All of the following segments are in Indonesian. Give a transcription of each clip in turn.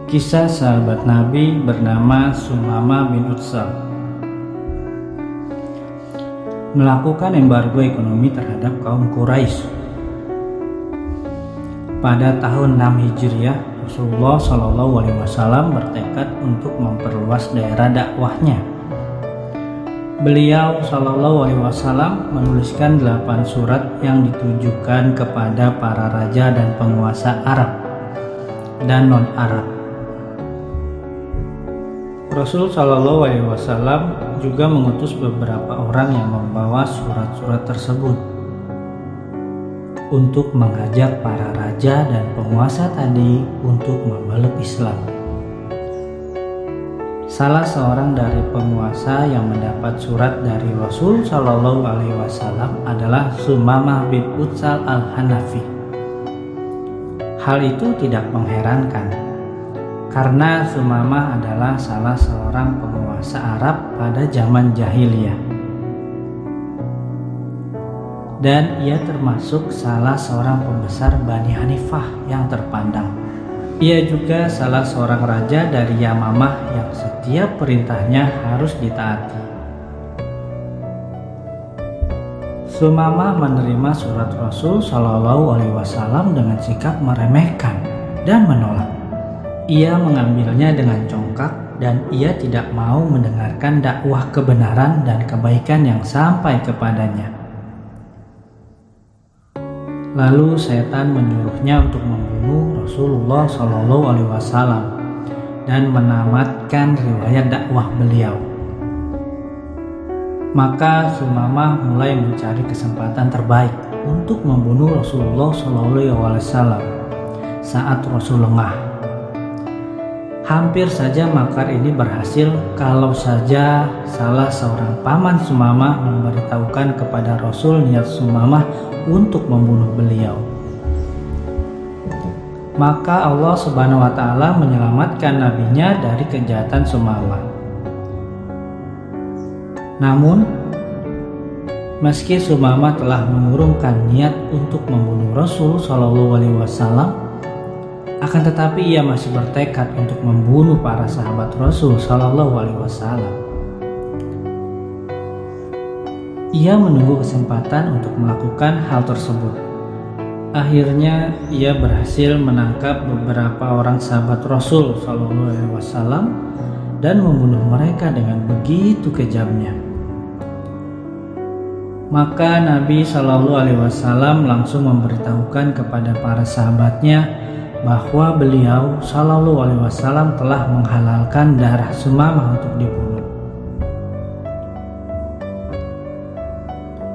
Kisah sahabat Nabi bernama Sumamah bin Utsal melakukan embargo ekonomi terhadap kaum Quraisy. Pada tahun 6 Hijriah, Rasulullah SAW bertekad untuk memperluas daerah dakwahnya. Beliau SAW menuliskan 8 surat yang ditujukan kepada para raja dan penguasa Arab dan non-Arab. Rasul SAW juga mengutus beberapa orang yang membawa surat-surat tersebut untuk mengajak para raja dan penguasa tadi untuk memeluk Islam. Salah seorang dari penguasa yang mendapat surat dari Rasul SAW adalah Sumamah bin Utsal al-Hanafi. Hal itu tidak mengherankan, karena Sumamah adalah salah seorang penguasa Arab pada zaman jahiliyah. Dan ia termasuk salah seorang pembesar Bani Hanifah yang terpandang. Ia juga salah seorang raja dari Yamamah yang setiap perintahnya harus ditaati. Sumamah menerima surat Rasul SAW dengan sikap meremehkan dan menolak. Ia mengambilnya dengan congkak dan ia tidak mau mendengarkan dakwah kebenaran dan kebaikan yang sampai kepadanya. Lalu setan menyuruhnya untuk membunuh Rasulullah SAW dan menamatkan riwayat dakwah beliau. Maka Sumamah mulai mencari kesempatan terbaik untuk membunuh Rasulullah SAW saat Rasul lengah. Hampir saja makar ini berhasil kalau saja salah seorang paman Sumamah memberitahukan kepada Rasul niat Sumamah untuk membunuh beliau. Maka Allah Subhanahu wa Ta'ala menyelamatkan nabinya dari kejahatan Sumamah. Namun, meski Sumamah telah mengurungkan niat untuk membunuh Rasul SAW, akan tetapi ia masih bertekad untuk membunuh para sahabat Rasul SAW. Ia menunggu kesempatan untuk melakukan hal tersebut. Akhirnya ia berhasil menangkap beberapa orang sahabat Rasul SAW dan membunuh mereka dengan begitu kejamnya. Maka Nabi SAW langsung memberitahukan kepada para sahabatnya bahwa beliau SAW telah menghalalkan darah Sumamah untuk dibunuh.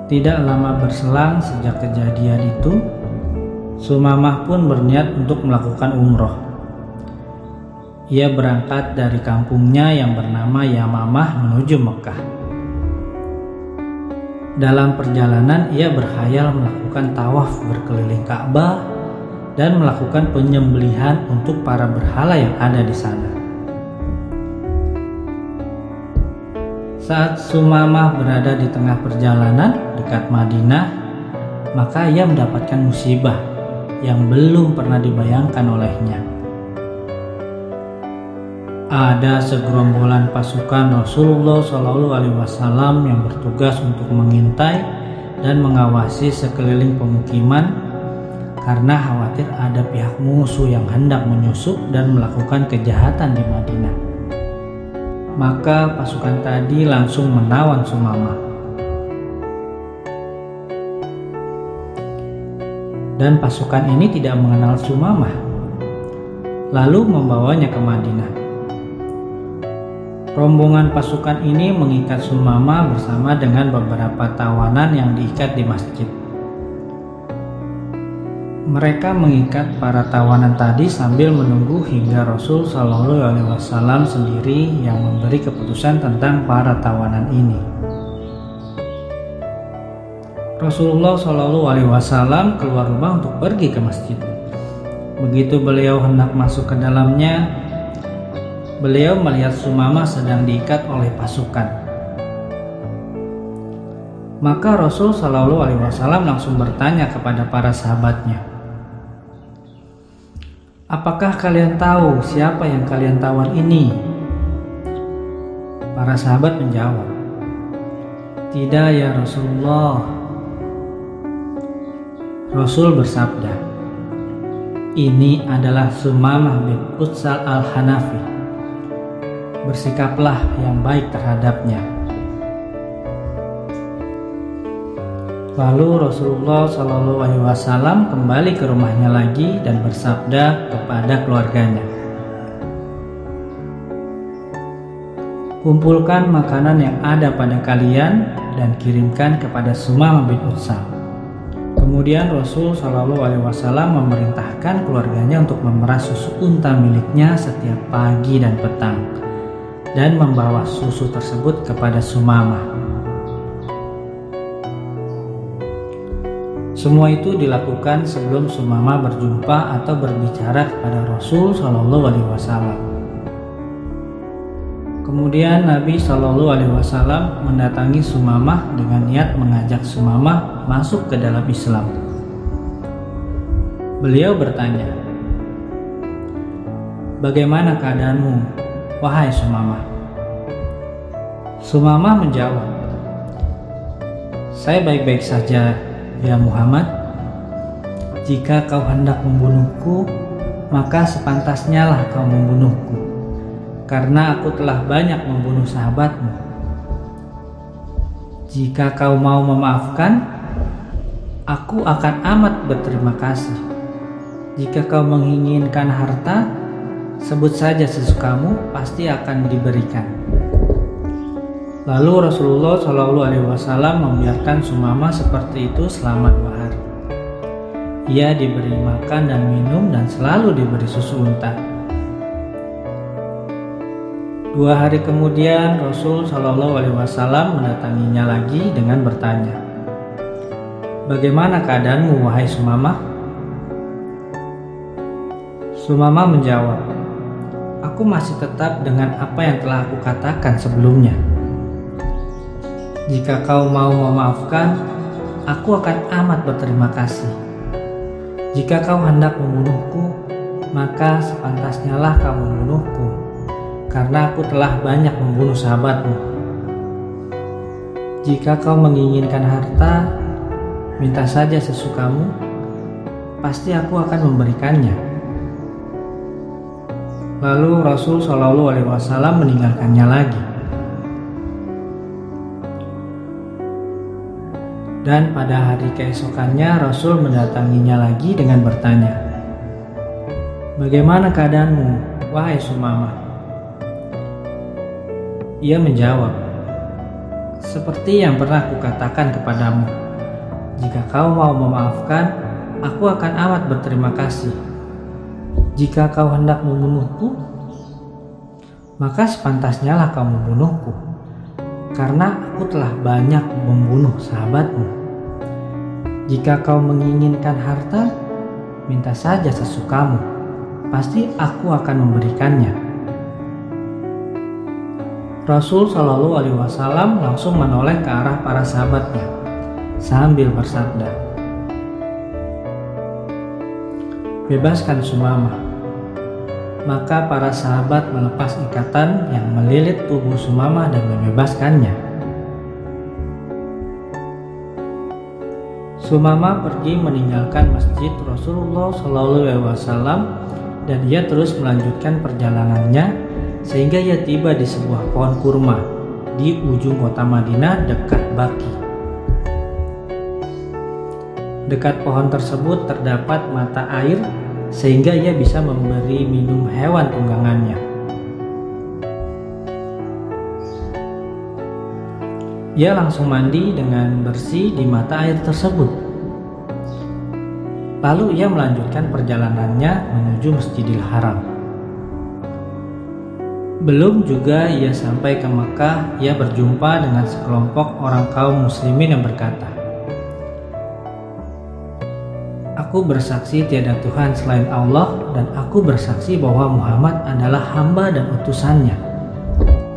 Tidak lama berselang sejak kejadian itu, Sumamah pun berniat untuk melakukan umroh. Ia berangkat dari kampungnya yang bernama Yamamah menuju Mekah. Dalam perjalanan ia berkhayal melakukan tawaf berkeliling Ka'bah dan melakukan penyembelihan untuk para berhala yang ada di sana. Saat Sumamah berada di tengah perjalanan dekat Madinah, maka ia mendapatkan musibah yang belum pernah dibayangkan olehnya. Ada segerombolan pasukan Rasulullah SAW yang bertugas untuk mengintai dan mengawasi sekeliling pemukiman karena khawatir ada pihak musuh yang hendak menyusup dan melakukan kejahatan di Madinah. Maka pasukan tadi langsung menawan Sumamah. Dan pasukan ini tidak mengenal Sumamah, lalu membawanya ke Madinah. Rombongan pasukan ini mengikat Sumamah bersama dengan beberapa tawanan yang diikat di masjid. Mereka mengikat para tawanan tadi sambil menunggu hingga Rasul SAW sendiri yang memberi keputusan tentang para tawanan ini. Rasulullah SAW keluar rumah untuk pergi ke masjid. Begitu beliau hendak masuk ke dalamnya, beliau melihat Sumamah sedang diikat oleh pasukan. Maka Rasul SAW langsung bertanya kepada para sahabatnya, "Apakah kalian tahu siapa yang kalian tawar ini?" Para sahabat menjawab, "Tidak ya Rasulullah." Rasul bersabda, "Ini adalah Sumamah bin Utsal al-Hanafi. Bersikaplah yang baik terhadapnya." Lalu Rasulullah SAW kembali ke rumahnya lagi dan bersabda kepada keluarganya, "Kumpulkan makanan yang ada pada kalian dan kirimkan kepada Sumamah bin Utsal." Kemudian Rasul SAW memerintahkan keluarganya untuk memerah susu unta miliknya setiap pagi dan petang dan membawa susu tersebut kepada Sumamah. Semua itu dilakukan sebelum Sumamah berjumpa atau berbicara kepada Rasul SAW. Kemudian Nabi SAW mendatangi Sumamah dengan niat mengajak Sumamah masuk ke dalam Islam. Beliau bertanya, "Bagaimana keadaanmu, wahai Sumamah?" Sumamah menjawab, "Saya baik-baik saja, ya Muhammad. Jika kau hendak membunuhku, maka sepantasnya lah kau membunuhku, karena aku telah banyak membunuh sahabatmu. Jika kau mau memaafkan, aku akan amat berterima kasih. Jika kau menginginkan harta, sebut saja sesukamu, pasti akan diberikan." Lalu Rasulullah SAW membiarkan Sumamah seperti itu selama 2 hari. Ia diberi makan dan minum dan selalu diberi susu unta. 2 hari kemudian Rasul SAW mendatanginya lagi dengan bertanya, "Bagaimana keadaanmu, wahai Sumamah?" Sumamah menjawab, "Aku masih tetap dengan apa yang telah aku katakan sebelumnya. Jika kau mau memaafkan, aku akan amat berterima kasih. Jika kau hendak membunuhku, maka sepantasnya lah kau membunuhku, karena aku telah banyak membunuh sahabatmu. Jika kau menginginkan harta, minta saja sesukamu, pasti aku akan memberikannya." Lalu Rasul SAW meninggalkannya lagi. Dan pada hari keesokannya Rasul mendatanginya lagi dengan bertanya, "Bagaimana keadaanmu, wahai Sumamah?" Ia menjawab, "Seperti yang pernah kukatakan kepadamu, jika kau mau memaafkan, aku akan amat berterima kasih. Jika kau hendak membunuhku, maka sepantasnya lah kau membunuhku, karena aku telah banyak membunuh sahabatmu. Jika kau menginginkan harta, minta saja sesukamu, pasti aku akan memberikannya." Rasul SAW langsung menoleh ke arah para sahabatnya sambil bersabda, "Bebaskan Sumamah." Maka para sahabat melepas ikatan yang melilit tubuh Sumamah dan membebaskannya. Sumamah pergi meninggalkan masjid Rasulullah SAW dan ia terus melanjutkan perjalanannya sehingga ia tiba di sebuah pohon kurma di ujung kota Madinah dekat Baqi. Dekat pohon tersebut terdapat mata air sehingga ia bisa memberi minum hewan tunggangannya. Ia langsung mandi dengan bersih di mata air tersebut. Lalu ia melanjutkan perjalanannya menuju Masjidil Haram. Belum juga ia sampai ke Mekah, ia berjumpa dengan sekelompok orang kaum muslimin yang berkata, "Aku bersaksi tiada Tuhan selain Allah dan aku bersaksi bahwa Muhammad adalah hamba dan utusannya."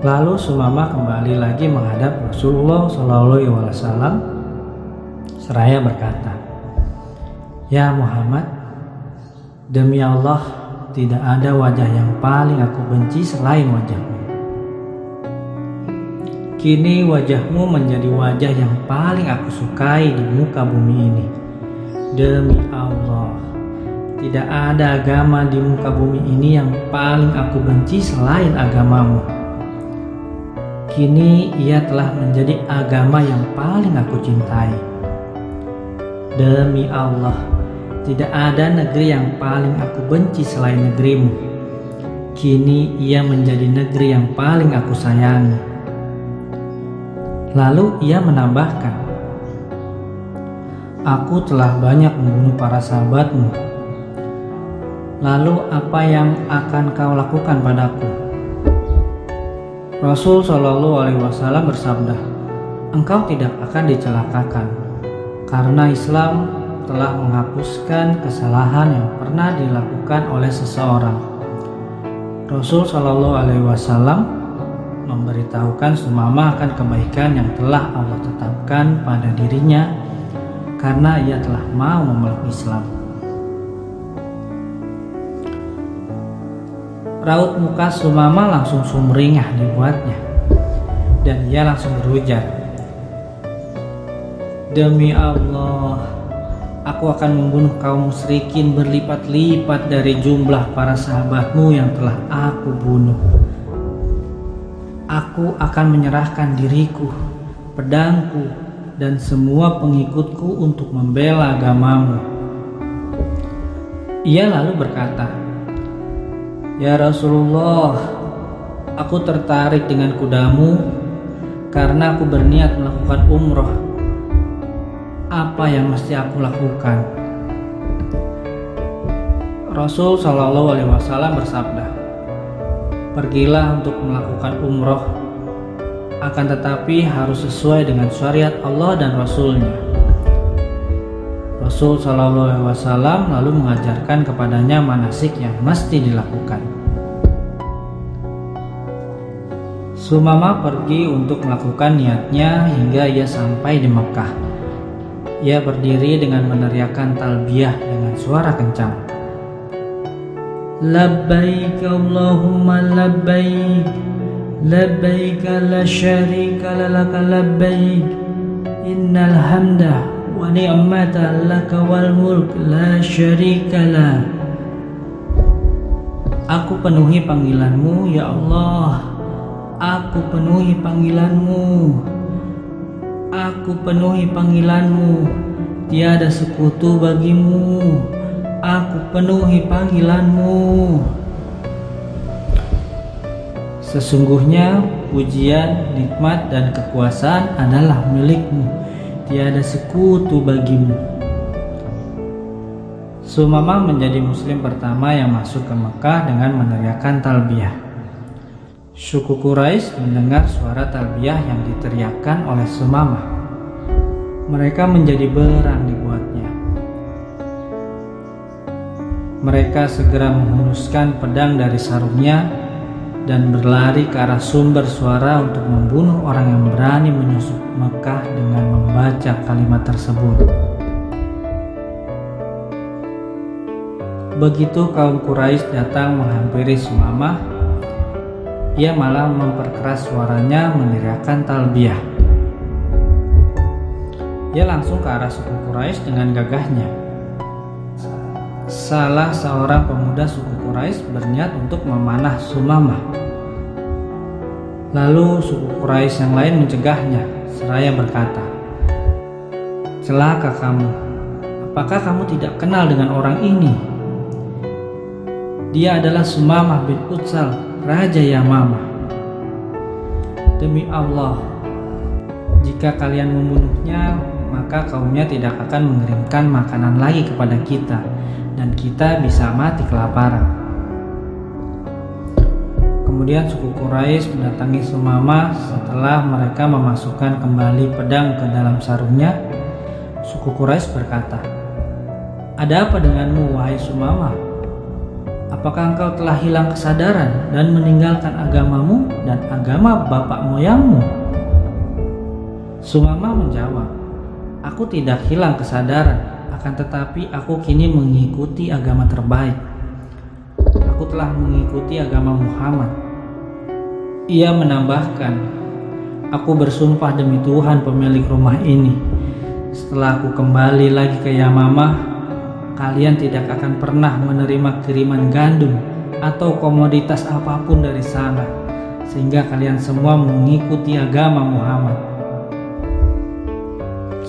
Lalu Sumamah kembali lagi menghadap Rasulullah SAW seraya berkata, "Ya Muhammad, demi Allah, tidak ada wajah yang paling aku benci selain wajahmu. Kini wajahmu menjadi wajah yang paling aku sukai di muka bumi ini. Demi Allah, tidak ada agama di muka bumi ini yang paling aku benci selain agamamu. Kini ia telah menjadi agama yang paling aku cintai. Demi Allah, tidak ada negeri yang paling aku benci selain negerimu. Kini ia menjadi negeri yang paling aku sayangi. Lalu ia menambahkan, aku telah banyak membunuh para sahabatmu. Lalu apa yang akan kau lakukan padaku? Rasul Shallallahu Alaihi Wasallam bersabda, engkau tidak akan dicelakakan, karena Islam telah menghapuskan kesalahan yang pernah dilakukan oleh seseorang. Rasul Shallallahu Alaihi Wasallam memberitahukan Sumamah akan kebaikan yang telah Allah tetapkan pada dirinya karena ia telah mau memeluk Islam. Raut muka Sumamah langsung sumringah dibuatnya, dan ia langsung berujar, demi Allah, aku akan membunuh kaum musyrikin berlipat-lipat dari jumlah para sahabatmu yang telah aku bunuh. Aku akan menyerahkan diriku, pedangku, dan semua pengikutku untuk membela agamamu. Ia lalu berkata, ya Rasulullah, aku tertarik dengan kudamu karena aku berniat melakukan umroh. Apa yang mesti aku lakukan? Rasul Shallallahu Alaihi Wasallam bersabda, pergilah untuk melakukan umroh, akan tetapi harus sesuai dengan syariat Allah dan Rasulnya. Rasul Shallallahu Alaihi Wasallam lalu mengajarkan kepadanya manasik yang mesti dilakukan. Sumamah pergi untuk melakukan niatnya hingga ia sampai di Mekah. Ia berdiri dengan meneriakkan talbiyah dengan suara kencang. Labbaik Allahumma labbaik, labbaik la syarika laka labbaik, innal hamda wa ni'mata laka wal mulk la syarika la. Aku penuhi panggilanmu ya Allah, aku penuhi panggilanmu, aku penuhi panggilanmu, tiada sekutu bagimu, aku penuhi panggilanmu. Sesungguhnya pujian, nikmat, dan kekuasaan adalah milikmu, tiada sekutu bagimu. Sumamah menjadi muslim pertama yang masuk ke Mekah dengan meneriakkan talbiyah. Suku Quraisy mendengar suara talbiyah yang diteriakkan oleh Sumamah. Mereka menjadi berang dibuatnya. Mereka segera menghunuskan pedang dari sarungnya dan berlari ke arah sumber suara untuk membunuh orang yang berani menyusup Mekah dengan membaca kalimat tersebut. Begitu kaum Quraisy datang menghampiri Sumamah, ia malah memperkeras suaranya meneriakkan talbiyah. Ia langsung ke arah suku Quraisy dengan gagahnya. Salah seorang pemuda suku Quraisy berniat untuk memanah Sumamah. Lalu suku Quraisy yang lain mencegahnya, seraya berkata, celaka kamu, apakah kamu tidak kenal dengan orang ini? Dia adalah Sumamah bin Utsal, Raja Yamamah. Demi Allah, jika kalian membunuhnya, maka kaumnya tidak akan mengirimkan makanan lagi kepada kita, dan kita bisa mati kelaparan. Kemudian suku Quraisy mendatangi Sumamah setelah mereka memasukkan kembali pedang ke dalam sarungnya. Suku Quraisy berkata, ada apa denganmu wahai Sumamah? Apakah engkau telah hilang kesadaran dan meninggalkan agamamu dan agama bapak moyangmu? Sumamah menjawab, aku tidak hilang kesadaran, akan tetapi aku kini mengikuti agama terbaik. aku telah mengikuti agama Muhammad. Ia menambahkan, aku bersumpah demi Tuhan pemilik rumah ini, setelah aku kembali lagi ke Yamamah, kalian tidak akan pernah menerima kiriman gandum atau komoditas apapun dari sana, sehingga kalian semua mengikuti agama Muhammad.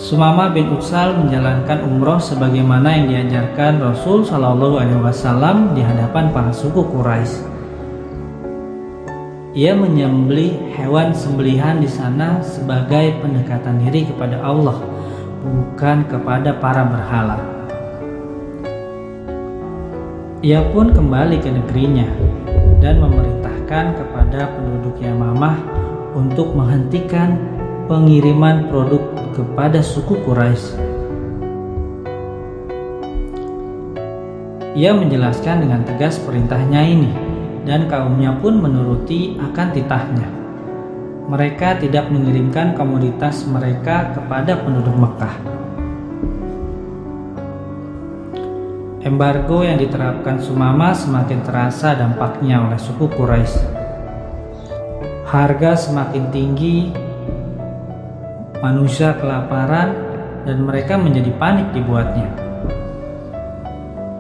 Sumamah bin Utsal menjalankan umroh sebagaimana yang diajarkan Rasul Shallallahu Alaihi Wasallam di hadapan para suku Quraisy. Ia menyembelih hewan sembelihan di sana sebagai pendekatan diri kepada Allah, bukan kepada para berhala. Ia pun kembali ke negerinya dan memerintahkan kepada penduduk Yamamah untuk menghentikan pengiriman produk kepada suku Quraisy. Ia menjelaskan dengan tegas perintahnya ini, dan kaumnya pun menuruti akan titahnya. Mereka tidak mengirimkan komoditas mereka kepada penduduk Mekah. Embargo yang diterapkan Sumamah semakin terasa dampaknya oleh suku Quraisy. Harga semakin tinggi, manusia kelaparan, dan mereka menjadi panik dibuatnya.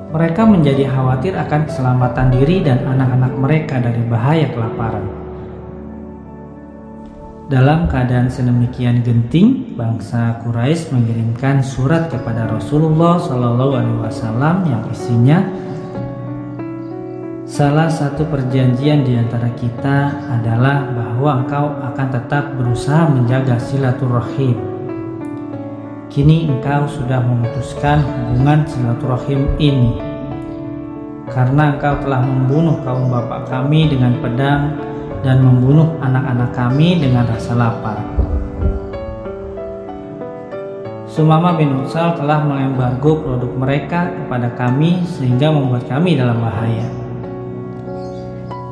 Mereka menjadi khawatir akan keselamatan diri dan anak-anak mereka dari bahaya kelaparan. Dalam keadaan sedemikian genting, bangsa Quraisy mengirimkan surat kepada Rasulullah SAW yang isinya, salah satu perjanjian di antara kita adalah bahwa engkau akan tetap berusaha menjaga silaturahim. Kini engkau sudah memutuskan hubungan silaturahim ini, karena engkau telah membunuh kaum bapak kami dengan pedang dan membunuh anak-anak kami dengan rasa lapar. Sumamah bin Utsal telah mengembargo produk mereka kepada kami sehingga membuat kami dalam bahaya.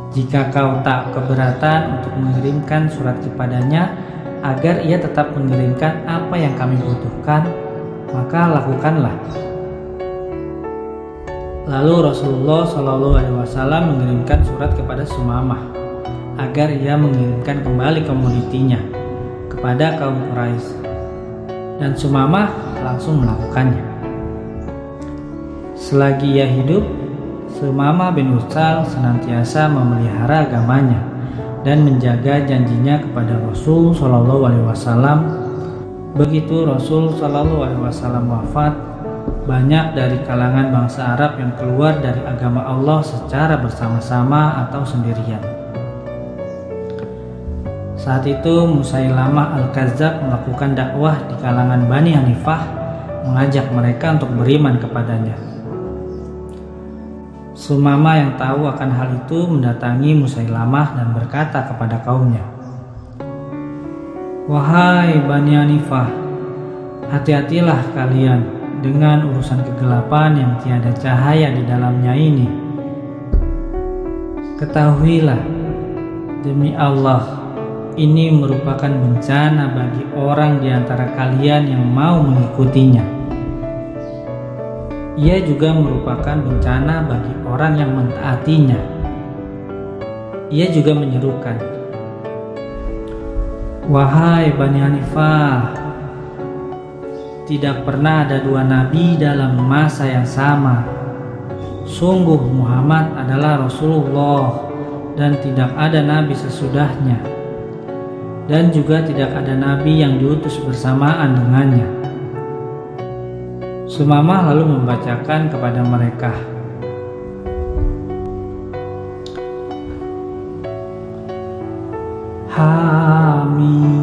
Jika kau tak keberatan untuk mengirimkan surat kepadanya agar ia tetap mengirimkan apa yang kami butuhkan, maka lakukanlah. Lalu Rasulullah SAW mengirimkan surat kepada Sumamah agar ia mengirimkan kembali komoditinya kepada kaum Quraisy, dan Sumamah langsung melakukannya. Selagi ia hidup, Sumamah bin Utsal senantiasa memelihara agamanya dan menjaga janjinya kepada Rasul Shallallahu Alaihi Wasallam. Begitu Rasul Shallallahu Alaihi Wasallam wafat, banyak dari kalangan bangsa Arab yang keluar dari agama Allah secara bersama-sama atau sendirian. Saat itu Musailamah Al-Kadzab melakukan dakwah di kalangan Bani Hanifah, mengajak mereka untuk beriman kepadanya. Sumamah yang tahu akan hal itu mendatangi Musailamah dan berkata kepada kaumnya, "Wahai Bani Hanifah, hati-hatilah kalian dengan urusan kegelapan yang tiada cahaya di dalamnya ini. Ketahuilah, demi Allah, ini merupakan bencana bagi orang di antara kalian yang mau mengikutinya. Ia juga merupakan bencana bagi orang yang mentaatinya." Ia juga menyerukan, "Wahai Bani Hanifah, tidak pernah ada dua nabi dalam masa yang sama. Sungguh Muhammad adalah Rasulullah dan tidak ada nabi sesudahnya, dan juga tidak ada nabi yang diutus bersamaan dengannya." Sumamah lalu membacakan kepada mereka, Hamim.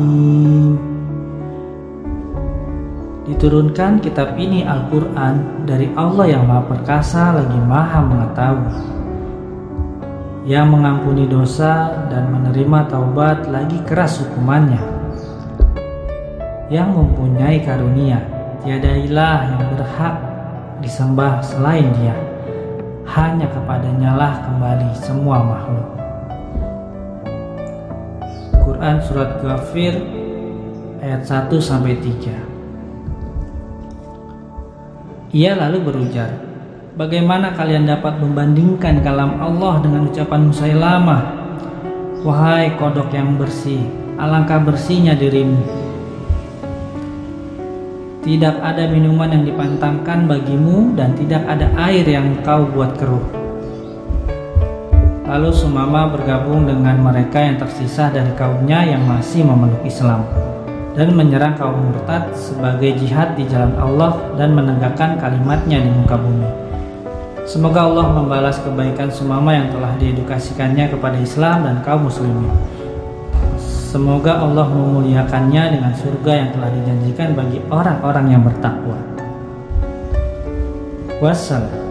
Diturunkan kitab ini Al-Quran dari Allah yang Maha Perkasa lagi Maha Mengetahui, yang mengampuni dosa dan menerima taubat lagi keras hukumannya, yang mempunyai karunia. Tiada ilah yang berhak disembah selain Dia, hanya kepadanya lah kembali semua makhluk. Quran Surat Ghafir ayat 1-3. Ia lalu berujar, Bagaimana kalian dapat membandingkan kalam Allah dengan ucapan Musailamah? Wahai kodok yang bersih, alangkah bersihnya dirimu. Tidak ada minuman yang dipantangkan bagimu dan tidak ada air yang kau buat keruh. Lalu Sumamah bergabung dengan mereka yang tersisa dari kaumnya yang masih memeluk Islam dan menyerang kaum murtad sebagai jihad di jalan Allah dan menegakkan kalimatnya di muka bumi. Semoga Allah membalas kebaikan Sumamah yang telah diedukasikannya kepada Islam dan kaum muslimin. Semoga Allah memuliakannya dengan surga yang telah dijanjikan bagi orang-orang yang bertakwa. Wassalam.